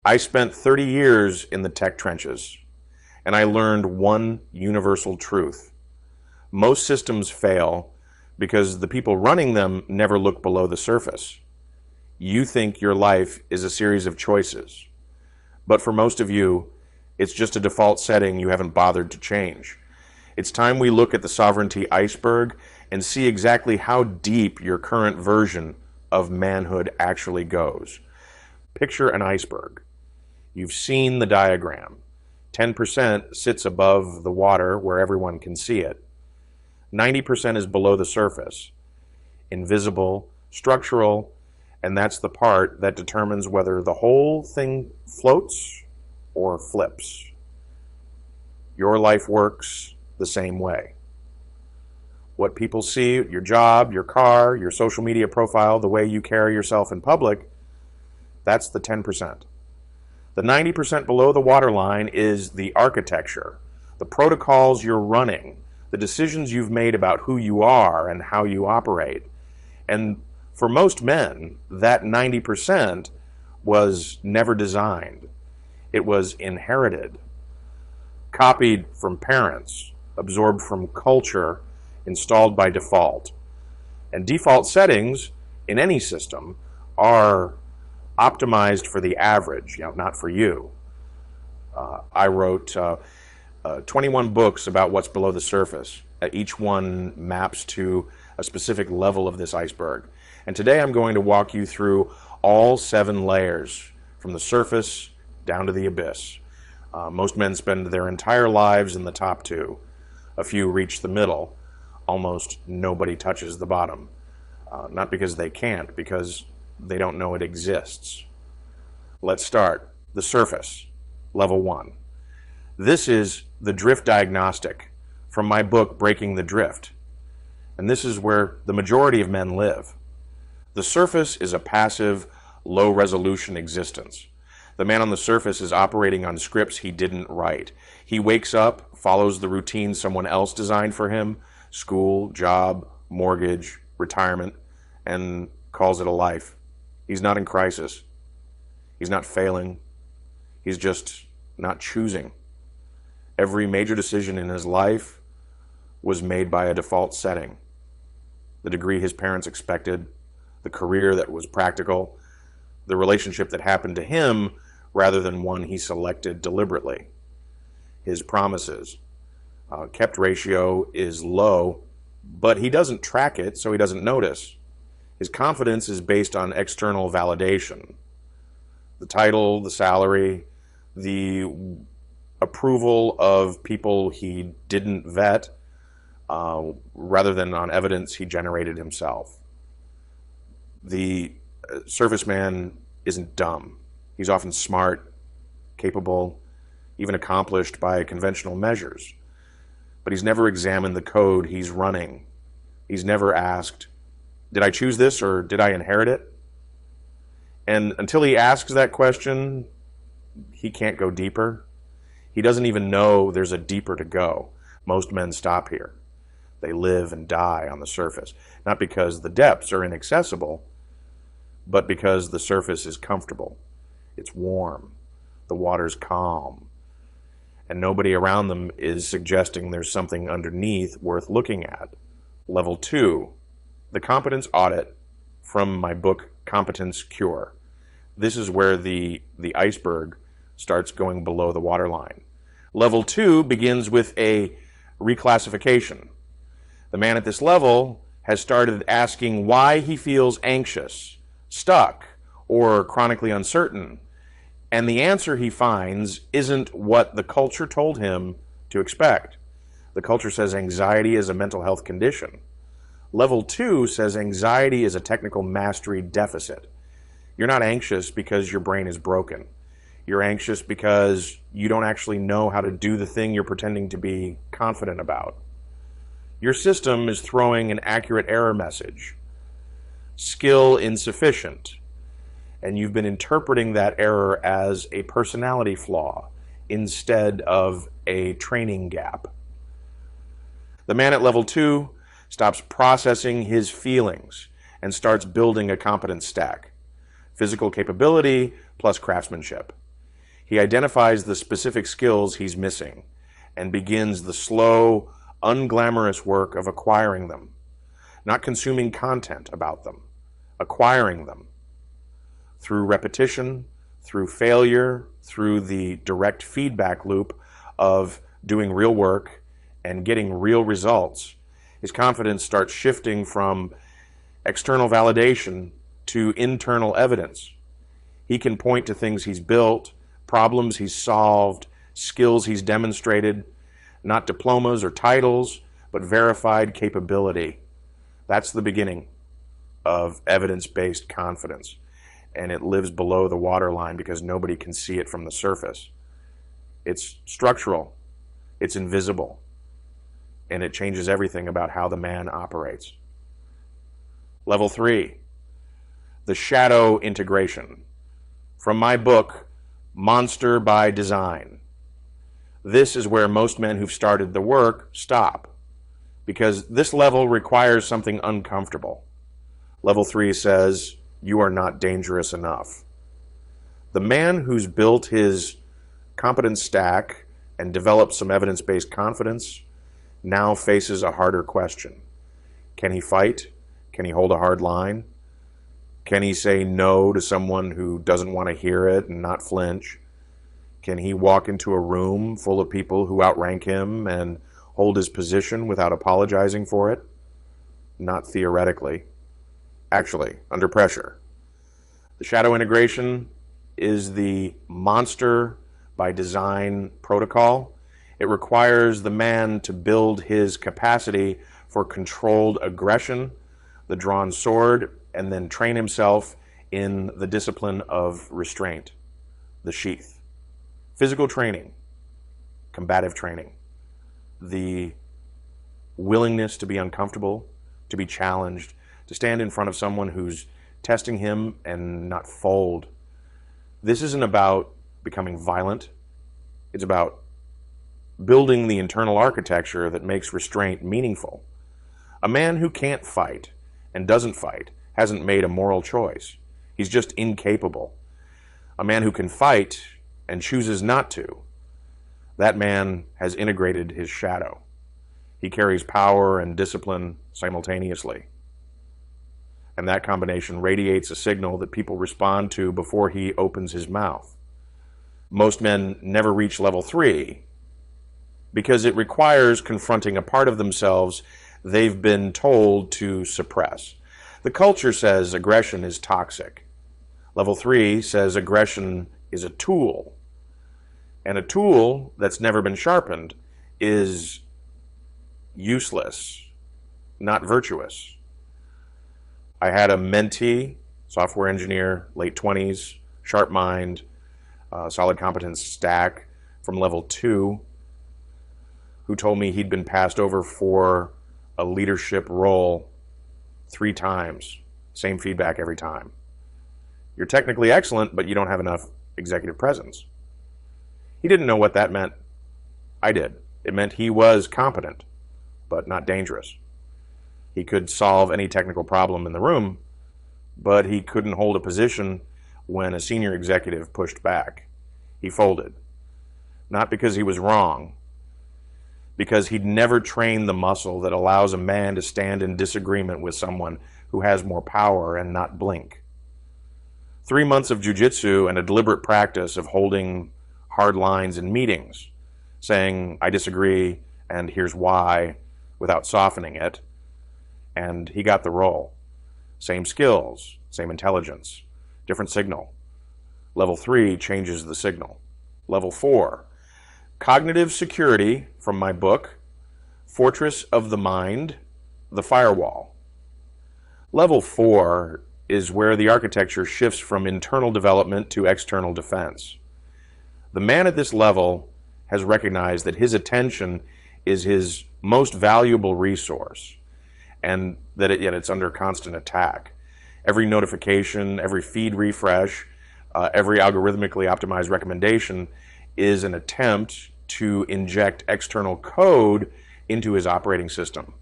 I spent 30 years in the tech trenches, and I learned one universal truth. Most systems fail because the people running them never look below the surface. You think your life is a series of choices, but for most of you, it's just a default setting you haven't bothered to change. It's time we look at the Sovereignty Iceberg and see exactly how deep your current version of manhood actually goes. Picture an iceberg. You've seen the diagram. 10% sits above the water where everyone can see it. 90% is below the surface, invisible, structural, and that's the part that determines whether the whole thing floats or flips. Your life works the same way. What people see, your job, your car, your social media profile, the way you carry yourself in public, that's the 10%. The 90% below the waterline is the architecture, the protocols you're running, the decisions you've made about who you are and how you operate. And for most men, that 90% was never designed. It was inherited, copied from parents, absorbed from culture, installed by default. And default settings in any system are optimized for the average, not for you. I wrote 21 books about what's below the surface. Each one maps to a specific level of this iceberg. And today I'm going to walk you through all 7 layers, from the surface down to the abyss. Most men spend their entire lives in the top 2. A few reach the middle. Almost nobody touches the bottom. Not because they can't, because they don't know it exists. Let's start. The surface, level 1. This is the Drift Diagnostic from my book, Breaking the Drift. And this is where the majority of men live. The surface is a passive, low-resolution existence. The man on the surface is operating on scripts he didn't write. He wakes up, follows the routine someone else designed for him, school, job, mortgage, retirement, and calls it a life. He's not in crisis. He's not failing. He's just not choosing. Every major decision in his life was made by a default setting. The degree his parents expected, the career that was practical, the relationship that happened to him rather than one he selected deliberately. His promises. Kept ratio is low, but he doesn't track it, so he doesn't notice. His confidence is based on external validation. The title, the salary, the approval of people he didn't vet, rather than on evidence he generated himself. The surface man isn't dumb. He's often smart, capable, even accomplished by conventional measures. But he's never examined the code he's running. He's never asked, did I choose this or did I inherit it? And until he asks that question, he can't go deeper. He doesn't even know there's a deeper to go. Most men stop here. They live and die on the surface, not because the depths are inaccessible, but because the surface is comfortable. It's warm. The water's calm. And nobody around them is suggesting there's something underneath worth looking at. Level 2, the Competence Audit from my book, Competence Cure. This is where the iceberg starts going below the waterline. Level 2 begins with a reclassification. The man at this level has started asking why he feels anxious, stuck, or chronically uncertain. And the answer he finds isn't what the culture told him to expect. The culture says anxiety is a mental health condition. Level 2 says anxiety is a technical mastery deficit. You're not anxious because your brain is broken. You're anxious because you don't actually know how to do the thing you're pretending to be confident about. Your system is throwing an accurate error message. Skill insufficient. And you've been interpreting that error as a personality flaw instead of a training gap. The man at level 2 stops processing his feelings and starts building a competence stack. Physical capability plus craftsmanship. He identifies the specific skills he's missing and begins the slow, unglamorous work of acquiring them, not consuming content about them, acquiring them through repetition, through failure, through the direct feedback loop of doing real work and getting real results. His confidence starts shifting from external validation to internal evidence. He can point to things he's built, problems he's solved, skills he's demonstrated, not diplomas or titles, but verified capability. That's the beginning of evidence-based confidence. And it lives below the waterline because nobody can see it from the surface. It's structural, it's invisible, and it changes everything about how the man operates. Level 3, the shadow integration. From my book, Monster by Design. This is where most men who've started the work stop, because this level requires something uncomfortable. Level 3 says, you are not dangerous enough. The man who's built his competence stack and developed some evidence-based confidence now faces a harder question. Can he fight? Can he hold a hard line? Can he say no to someone who doesn't want to hear it and not flinch? Can he walk into a room full of people who outrank him and hold his position without apologizing for it? Not theoretically. Actually, under pressure. The shadow integration is the monster by design protocol. It requires the man to build his capacity for controlled aggression, the drawn sword, and then train himself in the discipline of restraint, the sheath. Physical training, combative training, the willingness to be uncomfortable, to be challenged, to stand in front of someone who's testing him and not fold. This isn't about becoming violent. It's about building the internal architecture that makes restraint meaningful. A man who can't fight and doesn't fight hasn't made a moral choice. He's just incapable. A man who can fight and chooses not to, that man has integrated his shadow. He carries power and discipline simultaneously. And that combination radiates a signal that people respond to before he opens his mouth. Most men never reach level 3 because it requires confronting a part of themselves they've been told to suppress. The culture says aggression is toxic. Level 3 says aggression is a tool. And a tool that's never been sharpened is useless, not virtuous. I had a mentee, software engineer, late 20s, sharp mind, solid competence stack from level 2, who told me he'd been passed over for a leadership role 3 times. Same feedback every time. You're technically excellent, but you don't have enough executive presence. He didn't know what that meant. I did. It meant he was competent, but not dangerous. He could solve any technical problem in the room, but he couldn't hold a position when a senior executive pushed back. He folded. Not because he was wrong, because he'd never trained the muscle that allows a man to stand in disagreement with someone who has more power and not blink. 3 months of jiu-jitsu and a deliberate practice of holding hard lines in meetings, saying, I disagree, and here's why, without softening it, and he got the role. Same skills, same intelligence, different signal. Level 3 changes the signal. Level 4, cognitive security from my book, Fortress of the Mind, the Firewall. Level 4 is where the architecture shifts from internal development to external defense. The man at this level has recognized that his attention is his most valuable resource, and that it's under constant attack. Every notification, every feed refresh, every algorithmically optimized recommendation is an attempt to inject external code into his operating system.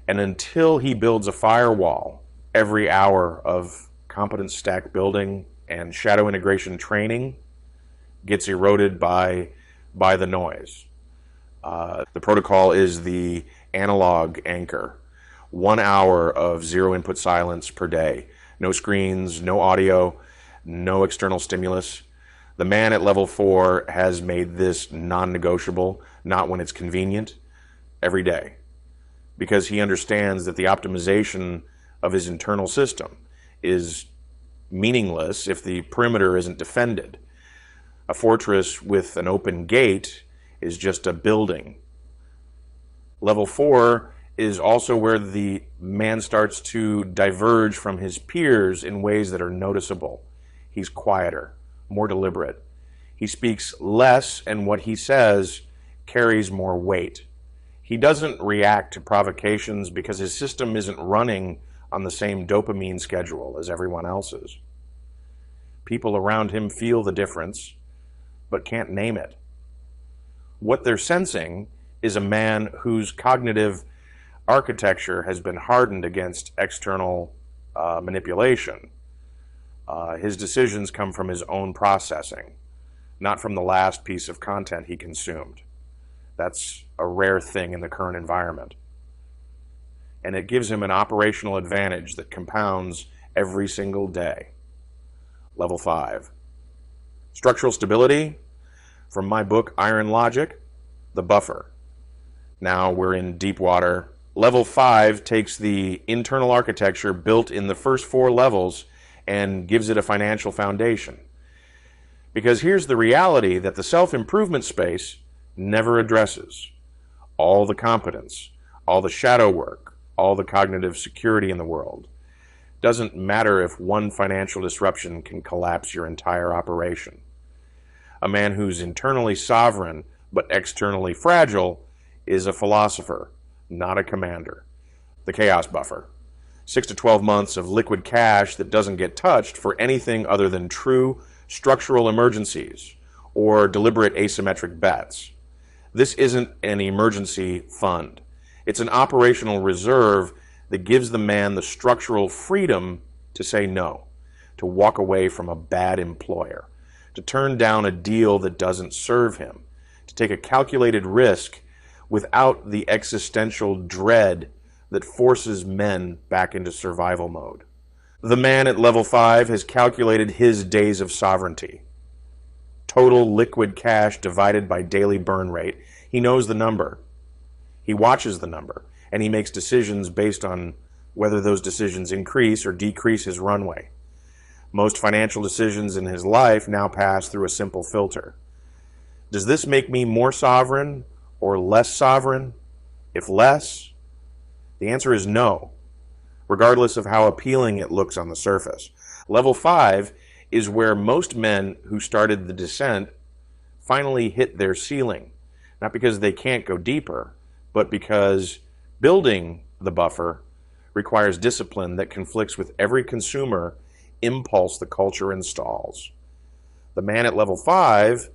And until he builds a firewall, every hour of competence stack building and shadow integration training gets eroded by the noise. The protocol is the analog anchor. 1 hour of zero input silence per day. No screens, no audio, no external stimulus. The man at level 4 has made this non-negotiable, not when it's convenient, every day. Because he understands that the optimization of his internal system is meaningless if the perimeter isn't defended. A fortress with an open gate is just a building. Level 4 is also where the man starts to diverge from his peers in ways that are noticeable. He's quieter, more deliberate. He speaks less, and what he says carries more weight. He doesn't react to provocations because his system isn't running on the same dopamine schedule as everyone else's. People around him feel the difference, but can't name it. What they're sensing is a man whose cognitive architecture has been hardened against external manipulation. His decisions come from his own processing, not from the last piece of content he consumed. That's a rare thing in the current environment. And it gives him an operational advantage that compounds every single day. Level 5. Structural stability, from my book Iron Logic, the buffer. Now we're in deep water. Level 5 takes the internal architecture built in the first 4 levels and gives it a financial foundation. Because here's the reality that the self-improvement space never addresses. All the competence, all the shadow work, all the cognitive security in the world. Doesn't matter if one financial disruption can collapse your entire operation. A man who's internally sovereign but externally fragile is a philosopher, not a commander. The chaos buffer. 6 to 12 months of liquid cash that doesn't get touched for anything other than true structural emergencies or deliberate asymmetric bets. This isn't an emergency fund. It's an operational reserve that gives the man the structural freedom to say no, to walk away from a bad employer, to turn down a deal that doesn't serve him, to take a calculated risk without the existential dread that forces men back into survival mode. The man at level 5 has calculated his days of sovereignty. Total liquid cash divided by daily burn rate. He knows the number. He watches the number, and he makes decisions based on whether those decisions increase or decrease his runway. Most financial decisions in his life now pass through a simple filter. Does this make me more sovereign or less sovereign? If less, the answer is no, regardless of how appealing it looks on the surface. Level 5 is where most men who started the descent finally hit their ceiling, not because they can't go deeper, but because building the buffer requires discipline that conflicts with every consumer impulse the culture installs. The man at level 5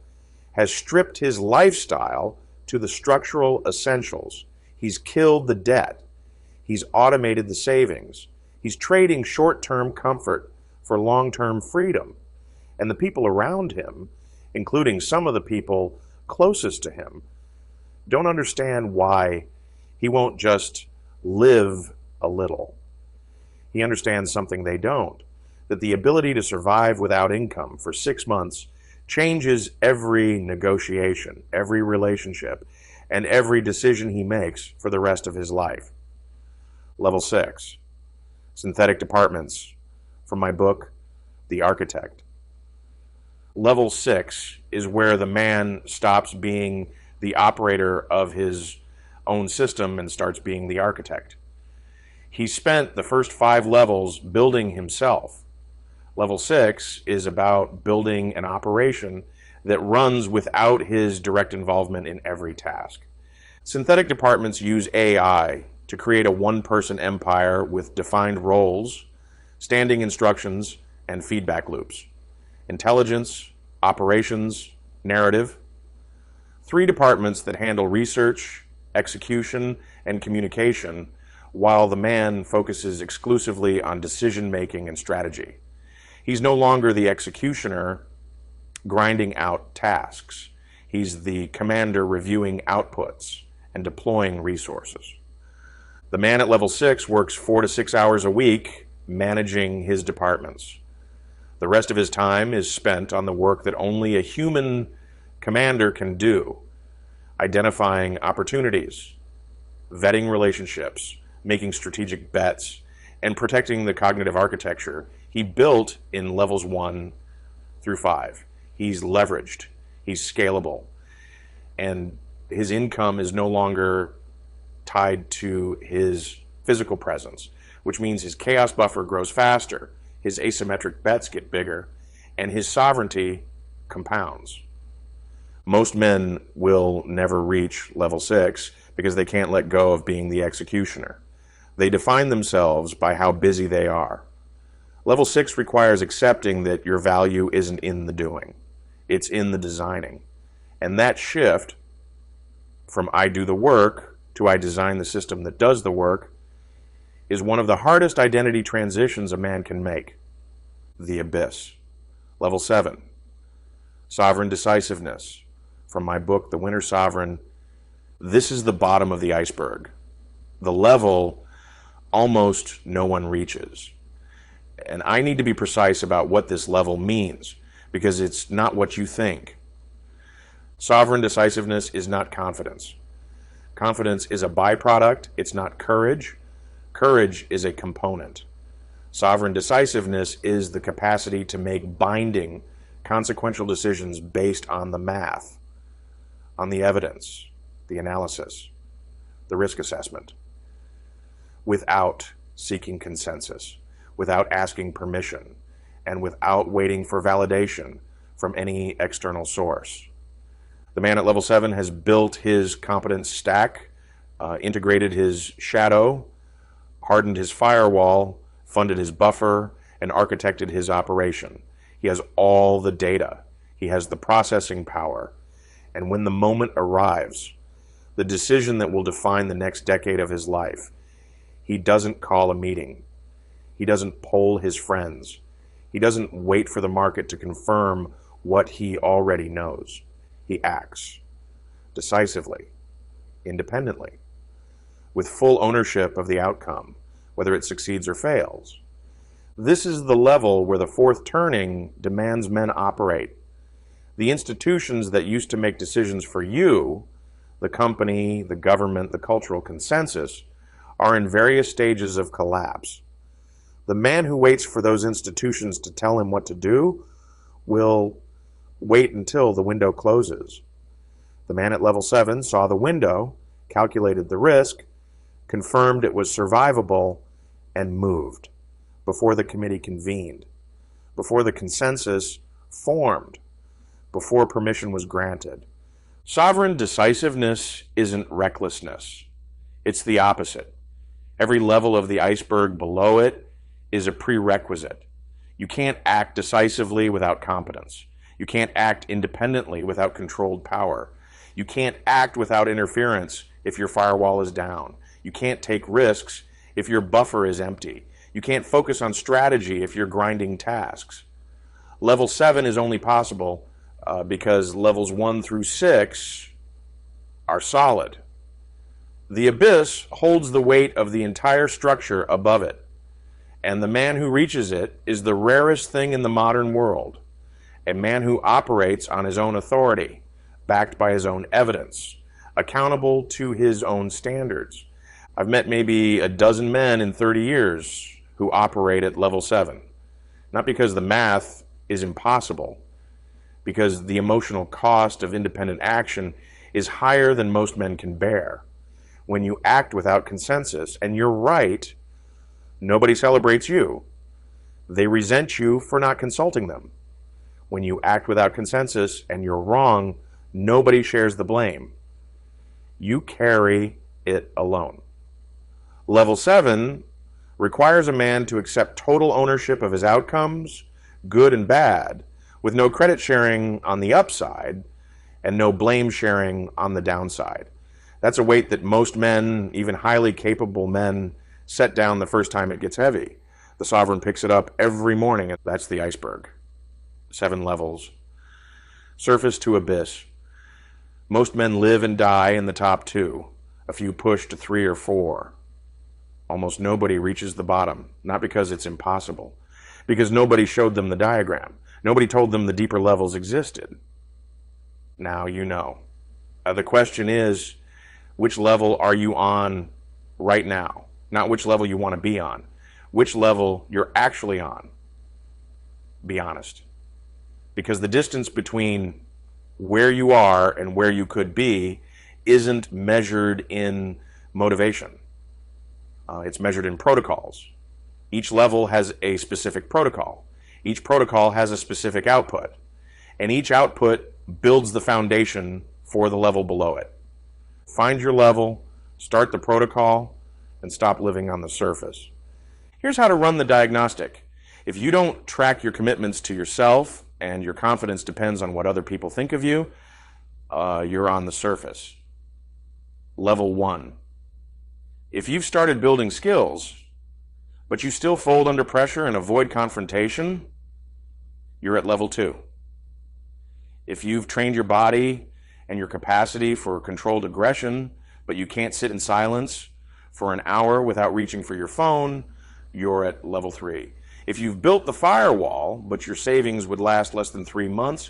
has stripped his lifestyle to the structural essentials. He's killed the debt. He's automated the savings. He's trading short-term comfort for long-term freedom. And the people around him, including some of the people closest to him, don't understand why he won't just live a little. He understands something they don't, that the ability to survive without income for 6 months changes every negotiation, every relationship, and every decision he makes for the rest of his life. Level 6. Synthetic departments, from my book, The Architect. Level 6 is where the man stops being the operator of his own system and starts being the architect. He spent the first 5 levels building himself. Level 6 is about building an operation that runs without his direct involvement in every task. Synthetic departments use AI to create a one-person empire with defined roles, standing instructions, and feedback loops. Intelligence, operations, narrative. 3 departments that handle research, execution, and communication, while the man focuses exclusively on decision-making and strategy. He's no longer the executioner, grinding out tasks. He's the commander reviewing outputs and deploying resources. The man at level 6 works 4 to 6 hours a week managing his departments. The rest of his time is spent on the work that only a human commander can do, identifying opportunities, vetting relationships, making strategic bets, and protecting the cognitive architecture he built in levels 1 through 5. He's leveraged, he's scalable, and his income is no longer tied to his physical presence, which means his chaos buffer grows faster, his asymmetric bets get bigger, and his sovereignty compounds. Most men will never reach level 6 because they can't let go of being the executioner. They define themselves by how busy they are. Level 6 requires accepting that your value isn't in the doing. It's in the designing. And that shift from I do the work to I design the system that does the work is one of the hardest identity transitions a man can make. The abyss. Level 7. Sovereign decisiveness. From my book, The Winter Sovereign, this is the bottom of the iceberg. The level almost no one reaches. And I need to be precise about what this level means, because it's not what you think. Sovereign decisiveness is not confidence. Confidence is a byproduct, it's not courage. Courage is a component. Sovereign decisiveness is the capacity to make binding, consequential decisions based on the math, on the evidence, the analysis, the risk assessment, without seeking consensus, without asking permission, and without waiting for validation from any external source. The man at level 7 has built his competence stack, integrated his shadow, hardened his firewall, funded his buffer, and architected his operation. He has all the data. He has the processing power. And when the moment arrives, the decision that will define the next decade of his life, he doesn't call a meeting. He doesn't poll his friends. He doesn't wait for the market to confirm what he already knows. He acts decisively, independently, with full ownership of the outcome, whether it succeeds or fails. This is the level where the fourth turning demands men operate. The institutions that used to make decisions for you, the company, the government, the cultural consensus, are in various stages of collapse. The man who waits for those institutions to tell him what to do will wait until the window closes. The man at level 7 saw the window, calculated the risk, confirmed it was survivable, and moved before the committee convened, before the consensus formed, before permission was granted. Sovereign decisiveness isn't recklessness. It's the opposite. Every level of the iceberg below it is a prerequisite. You can't act decisively without competence. You can't act independently without controlled power. You can't act without interference if your firewall is down. You can't take risks if your buffer is empty. You can't focus on strategy if you're grinding tasks. Level 7 is only possible because levels 1 through 6 are solid. The abyss holds the weight of the entire structure above it, and the man who reaches it is the rarest thing in the modern world. A man who operates on his own authority, backed by his own evidence, accountable to his own standards. I've met maybe a dozen men in 30 years who operate at level 7. Not because the math is impossible, because the emotional cost of independent action is higher than most men can bear. When you act without consensus, and you're right, nobody celebrates you. They resent you for not consulting them. When you act without consensus and you're wrong, nobody shares the blame. You carry it alone. Level 7 requires a man to accept total ownership of his outcomes, good and bad, with no credit sharing on the upside and no blame sharing on the downside. That's a weight that most men, even highly capable men, set down the first time it gets heavy. The sovereign picks it up every morning. That's the iceberg. 7 levels. Surface to abyss. Most men live and die in the top 2. A few push to 3 or 4. Almost nobody reaches the bottom, not because it's impossible, because nobody showed them the diagram. Nobody told them the deeper levels existed. Now you know. The question is, which level are you on right now? Not which level you want to be on. Which level you're actually on. Be honest. Because the distance between where you are and where you could be isn't measured in motivation. It's measured in protocols. Each level has a specific protocol. Each protocol has a specific output. And each output builds the foundation for the level below it. Find your level, start the protocol, and stop living on the surface. Here's how to run the diagnostic. If you don't track your commitments to yourself and your confidence depends on what other people think of you, you're on the surface. Level 1. If you've started building skills, but you still fold under pressure and avoid confrontation, you're at level 2. If you've trained your body and your capacity for controlled aggression, but you can't sit in silence for an hour without reaching for your phone, you're at level 3. If you've built the firewall, but your savings would last less than 3 months,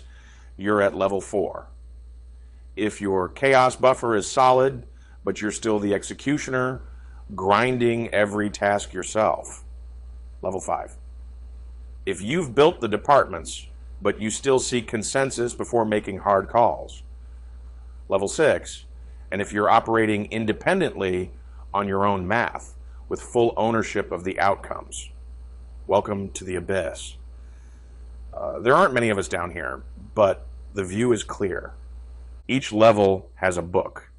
you're at level 4. If your chaos buffer is solid, but you're still the executioner, grinding every task yourself, level 5. If you've built the departments, but you still seek consensus before making hard calls, level 6. And if you're operating independently on your own math, with full ownership of the outcomes, welcome to the abyss. There aren't many of us down here, but the view is clear. Each level has a book.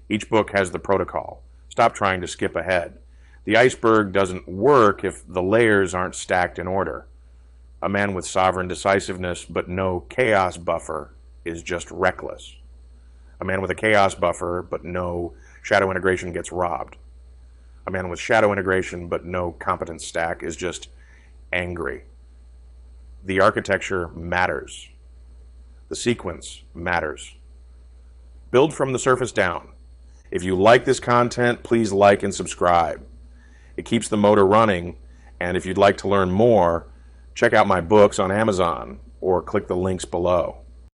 Each book has the protocol. Stop trying to skip ahead. The iceberg doesn't work if the layers aren't stacked in order. A man with sovereign decisiveness but no chaos buffer is just reckless. A man with a chaos buffer but no shadow integration gets robbed. A man with shadow integration but no competence stack is just angry. The architecture matters. The sequence matters. Build from the surface down. If you like this content, please like and subscribe. It keeps the motor running, and if you'd like to learn more, check out my books on Amazon or click the links below.